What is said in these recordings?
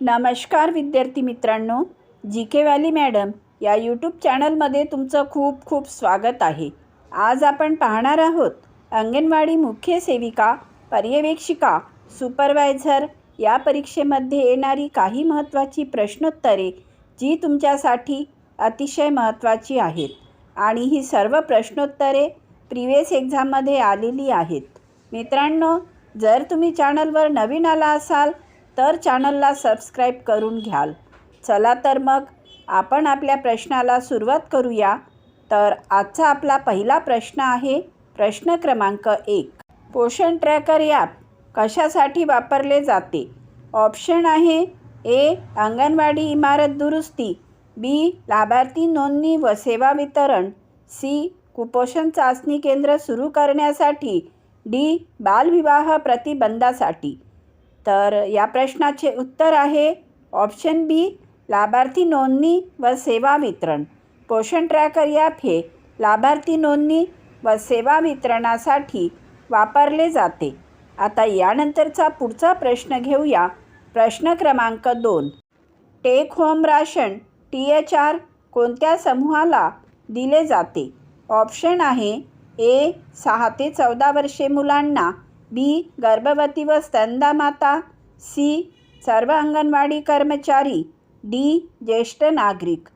नमस्कार विद्यार्थी मित्रांनो, जी के व्हॅली मॅडम या यूट्यूब चॅनलमध्ये तुमचं खूप खूप स्वागत आहे। आज आपण पाहणार आहोत अंगणवाडी मुख्य सेविका, पर्यवेक्षिका, सुपरवायझर या परीक्षेमध्ये येणारी काही महत्त्वाची प्रश्नोत्तरे जी तुमच्यासाठी अतिशय महत्त्वाची आहेत आणि ही सर्व प्रश्नोत्तरे प्रिवियस एक्झाममध्ये आलेली आहेत। मित्रांनो, जर तुम्ही चॅनलवर नवीन आला असाल तर चॅनलला सबस्क्राईब करून घ्याल। चला तर मग आपण आपल्या प्रश्नाला सुरुवात करूया। तर आजचा आपला पहिला प्रश्न आहे प्रश्न क्रमांक 1। पोषण ट्रॅकर ॲप कशासाठी वापरले जाते? ऑप्शन आहे ए अंगणवाडी इमारत दुरुस्ती, बी लाभार्थी नोंदणी व सेवा वितरण, सी कुपोषण चाचणी केंद्र सुरू करण्यासाठी, डी बालविवाह प्रतिबंधासाठी। तर या प्रश्नाचे उत्तर आहे ऑप्शन बी लाभार्थी नोंदणी व सेवा वितरण। पोषण ट्रॅकर ॲप हे लाभार्थी नोंदणी व सेवा वितरणासाठी वापरले जाते। आता यानंतरचा पुढचा प्रश्न घेऊया। प्रश्न क्रमांक 2। टेक होम राशन THR कोणत्या समूहाला दिले जाते? ऑप्शन आहे ए 6 ते 14 वर्षे मुलांना, बी गर्भवती व स्तनदा माता, सी सर्व अंगणवाडी कर्मचारी, डी ज्येष्ठ नागरिक।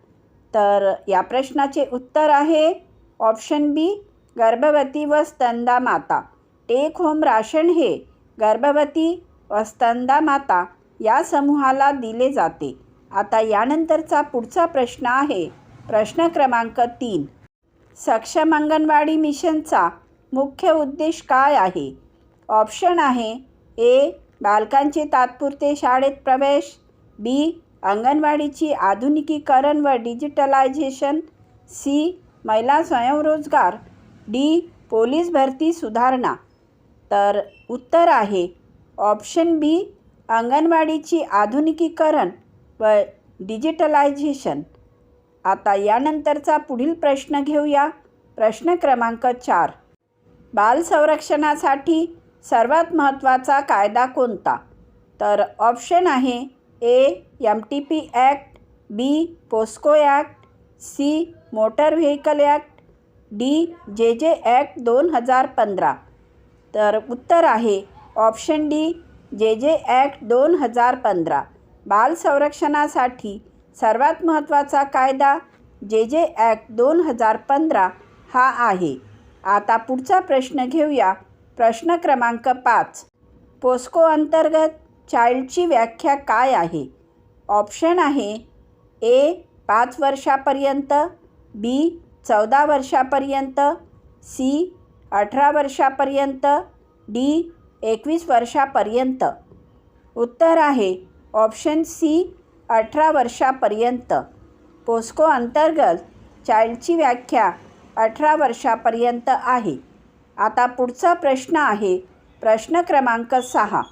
तर या प्रश्नाचे उत्तर आहे ऑप्शन बी गर्भवती व स्तनदा माता। टेक होम राशन हे गर्भवती व स्तनदा माता या समूहाला दिले जाते। आता यानंतरचा पुढचा प्रश्न आहे प्रश्न क्रमांक 3। सक्षम अंगणवाडी मिशनचा मुख्य उद्देश काय आहे? ऑप्शन आहे ए बालकांचे तात्पुरते शाळेत प्रवेश, बी अंगणवाडीची आधुनिकीकरण व डिजिटलायझेशन, सी महिला स्वयंरोजगार, डी पोलीस भरती सुधारणा। तर उत्तर आहे ऑप्शन बी अंगणवाडीची आधुनिकीकरण व डिजिटलायझेशन। आता यानंतरचा पुढील प्रश्न घेऊया। प्रश्न क्रमांक 4। बाल संरक्षणासाठी सर्वात महत्त्वाचा कायदा कोणता? तर ऑप्शन आहे A MTP act, B POCSO act, C motor vehicle act, D JJ act 2015। तर उत्तर आहे ऑप्शन डी JJ ॲक्ट 2015। बाल संरक्षणासाठी सर्वात महत्त्वाचा कायदा JJ ॲक्ट 2015 हा आहे। आता पुढचा प्रश्न घेऊया। प्रश्न क्रमांक 5। पोस्को अंतर्गत चाइल्डची व्याख्या काय आहे? ऑप्शन आहे ए 5 वर्षापर्यंत, बी 14 वर्षापर्यंत, सी 18 वर्षापर्यंत, डी 21 वर्षापर्यंत। उत्तर आहे ऑप्शन सी 18 वर्षापर्यंत। पोस्को अंतर्गत चाइल्डची व्याख्या 18 वर्षापर्यंत आहे। आता पुढचा प्रश्न आहे प्रश्न क्रमांक 6।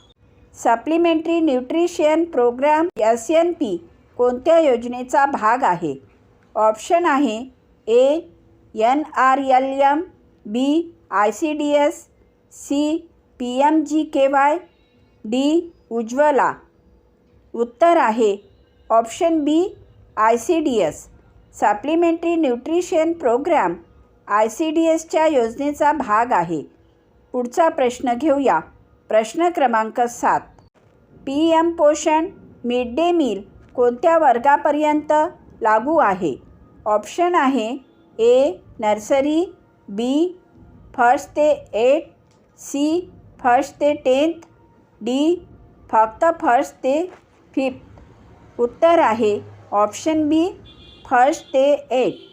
सप्लिमेंटरी न्यूट्रिशन प्रोग्राम SNP कोणत्या योजनेचा भाग आहे? ऑप्शन आहे A NRLM, B ICDS, C PMGKY, D Ujjwala. उत्तर आहे option B ICDS। Supplementary nutrition programme ICDSच्या योजनेचा भाग आहे। पुढचा प्रश्न घेऊया। प्रश्न क्रमांक 7। PM पोषण मिड डे मील कोणत्या वर्गापर्यंत लागू आहे? ऑप्शन आहे ए नर्सरी, बी 1st ते 8, सी 1st ते 10th, डी फक्त 1st ते 5th। उत्तर आहे ऑप्शन बी 1st ते 8।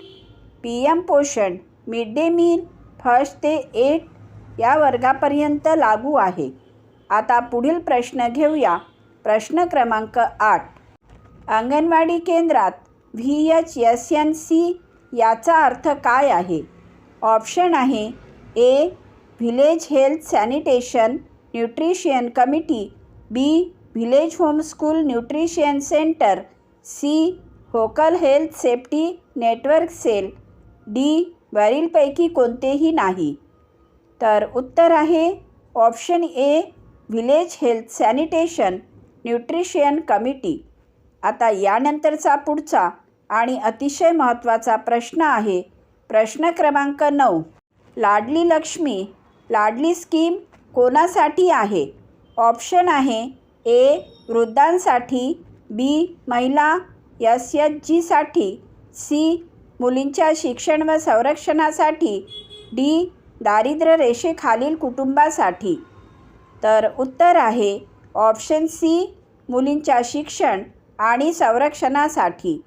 PM पोषण मिड डे मील 1st ते 8 या वर्गापर्यंत लागू आहे। आता पुढील प्रश्न घेऊया। प्रश्न क्रमांक 8। अंगणवाडी केंद्रात VHSNC याचा अर्थ काय आहे? ऑप्शन आहे A village health sanitation nutrition committee, B village home school nutrition centre, C local health safety network cell, D वरीलपैकी कोणतेही नाही। तर उत्तर आहे option A village health sanitation nutrition committee. आता यानंतरचा पुढचा आणि अतिशय महत्त्वाचा प्रश्न आहे. प्रश्न क्रमांक 9. लाडली लक्ष्मी लाडली स्कीम कोणासाठी आहे? ऑप्शन आहे ए वृद्धांसाठी, बी महिला SHGसाठी, सी मुलींच्या शिक्षण व संरक्षणासाठी, डी दारिद्र्य रेषेखालील कुटुंबासाठी. तर उत्तर आहे ऑप्शन सी मुलींच्या शिक्षण आणि संरक्षणासाठी.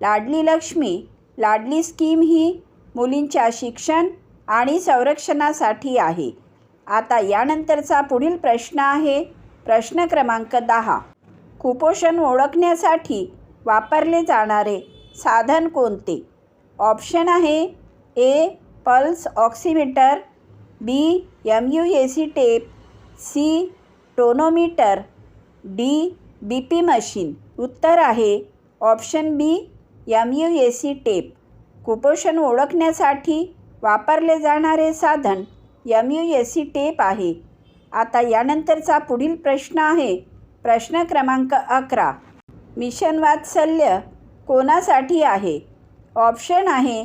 लाडली लक्ष्मी लाडली स्कीम ही मुलींच्या शिक्षण आणि संरक्षणासाठी आहे. आता यानंतरचा पुढील प्रश्न आहे. प्रश्न क्रमांक 10. कुपोषण ओळखण्यासाठी वापरले जाणारे साधन कोणते? ऑप्शन आहे A pulse oximeter, B MUAC tape, C tonometer, D BP machine. उत्तर आहे ऑप्शन बी MUAC टेप. कुपोषण ओळखण्यासाठी वापरले जाणारे साधन MUAC टेप आहे. आता यानंतरचा पुढील प्रश्न आहे. प्रश्न क्रमांक 11. मिशन वात्सल्य कोणासाठी आहे? ऑप्शन आहे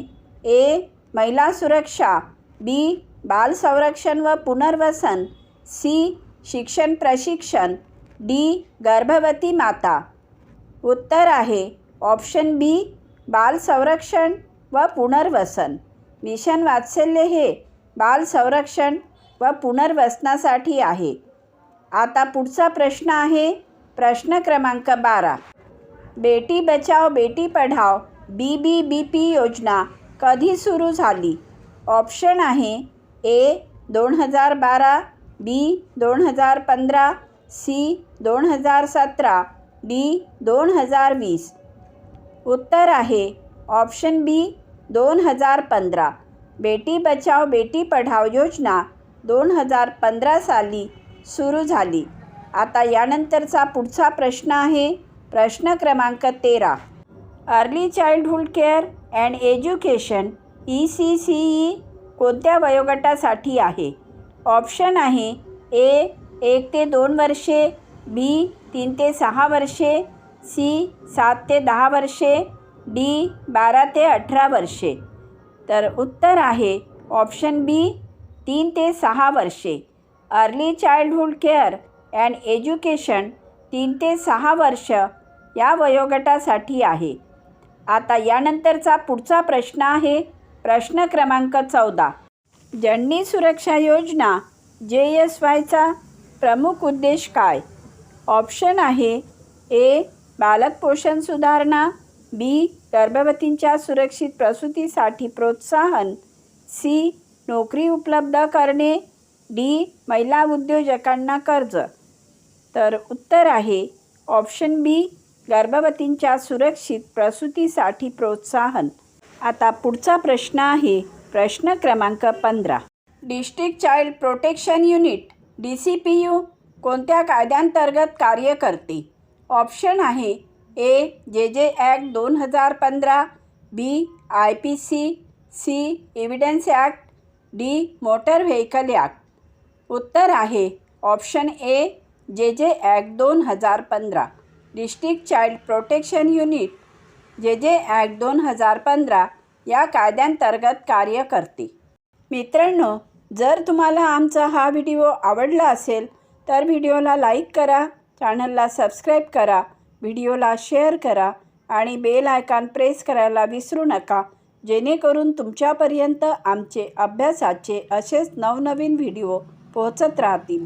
ए महिला सुरक्षा, बी बाल संरक्षण व पुनर्वसन, सी शिक्षण प्रशिक्षण, डी गर्भवती माता. उत्तर आहे ऑप्शन बी बाल संरक्षण व पुनर्वसन. मिशन वात्सल्य हे बाल संरक्षण व पुनर्वसनासाठी आहे. आता पुढचा प्रश्न आहे. प्रश्न क्रमांक 12. बेटी बचाओ बेटी पढाओ BBBP योजना कधी सुरू झाली? ऑप्शन आहे ए 2012, बी 2015, सी 2017, डी 2020. उत्तर आहे ऑप्शन बी 2015. बेटी बचाओ बेटी पढाओ योजना 2015 साली सुरू झाली. आता यानंतरचा पुढचा प्रश्न आहे. प्रश्न क्रमांक 13. Early childhood care and education ECCE कोणत्या वयोगटासाठी आहे? ऑप्शन आहे ए 1 ते 2 वर्षे, बी 3 ते 6 वर्षे, सी 7 ते 10 वर्षे, डी 12 ते 18 वर्षे. तर उत्तर आहे ऑप्शन बी 3 ते 6 वर्षे. Early childhood care and education 3 ते 6 वर्ष या वयोगटासाठी आहे. आता यानंतरचा पुढचा प्रश्न आहे. प्रश्न क्रमांक 14. जननी सुरक्षा योजना JSYचा प्रमुख उद्देश काय? ऑप्शन आहे ए बालक पोषण सुधारणा, बी गर्भवतींच्या सुरक्षित प्रसूतीसाठी प्रोत्साहन, सी नोकरी उपलब्ध करणे, डी महिला उद्योजकांना कर्ज. तर उत्तर आहे ऑप्शन बी गर्भवतींच्या सुरक्षित प्रसूतीसाठी प्रोत्साहन. आता पुढचा प्रश्न आहे. प्रश्न क्रमांक 15. District child protection unit DCPU कोणत्या कायद्यांतर्गत कार्य करते? ऑप्शन आहे A JJ act 2015, B IPC, C evidence act, D motor vehicle act. उत्तर आहे option A JJ act 2015. District child protection unit JJ act 2015 या कायद्यांतर्गत कार्य करते. मित्रांनो, जर तुम्हाला आमचा हा व्हिडिओ आवडला असेल तर व्हिडिओला लाईक करा, चॅनलला सबस्क्राईब करा, व्हिडिओला शेअर करा आणि बेल आयकॉन प्रेस करायला विसरू नका, जेणेकरून तुमच्यापर्यंत आमचे अभ्यासाचे असेच नवनवीन व्हिडिओ पोहोचत राहतील.